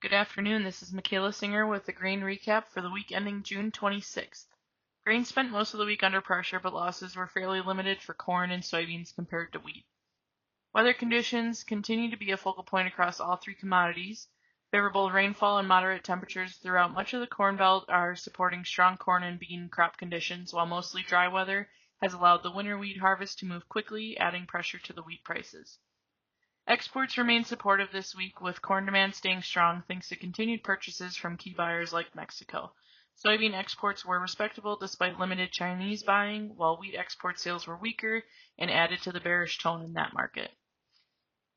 Good afternoon. This is McKayla Singer with the grain recap for the week ending June 26th. Grain spent most of the week under pressure, but losses were fairly limited for corn and soybeans compared to wheat. Weather conditions continue to be a focal point across all three commodities. Favorable rainfall and moderate temperatures throughout much of the Corn Belt are supporting strong corn and bean crop conditions, while mostly dry weather has allowed the winter wheat harvest to move quickly, adding pressure to the wheat prices. Exports remain supportive this week, with corn demand staying strong thanks to continued purchases from key buyers like Mexico. Soybean exports were respectable despite limited Chinese buying, while wheat export sales were weaker and added to the bearish tone in that market.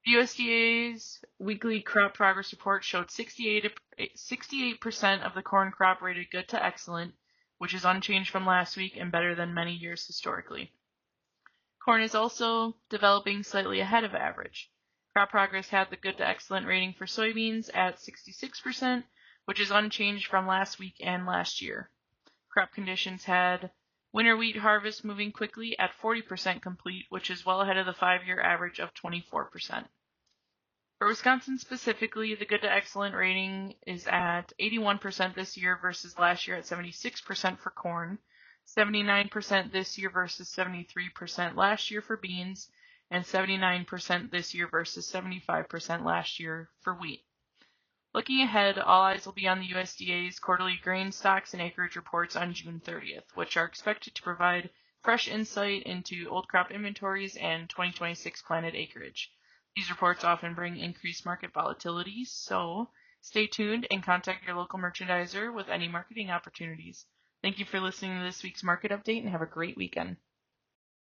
The USDA's weekly crop progress report showed 68% of the corn crop rated good to excellent, which is unchanged from last week and better than many years historically. Corn is also developing slightly ahead of average. Crop Progress had the good to excellent rating for soybeans at 66%, which is unchanged from last week and last year. Crop conditions had winter wheat harvest moving quickly at 40% complete, which is well ahead of the 5-year average of 24%. For Wisconsin specifically, the good to excellent rating is at 81% this year versus last year at 76% for corn, 79% this year versus 73% last year for beans, and 79% this year versus 75% last year for wheat. Looking ahead, all eyes will be on the USDA's quarterly grain stocks and acreage reports on June 30th, which are expected to provide fresh insight into old crop inventories and 2026 planted acreage. These reports often bring increased market volatility, so stay tuned and contact your local merchandiser with any marketing opportunities. Thank you for listening to this week's market update and have a great weekend.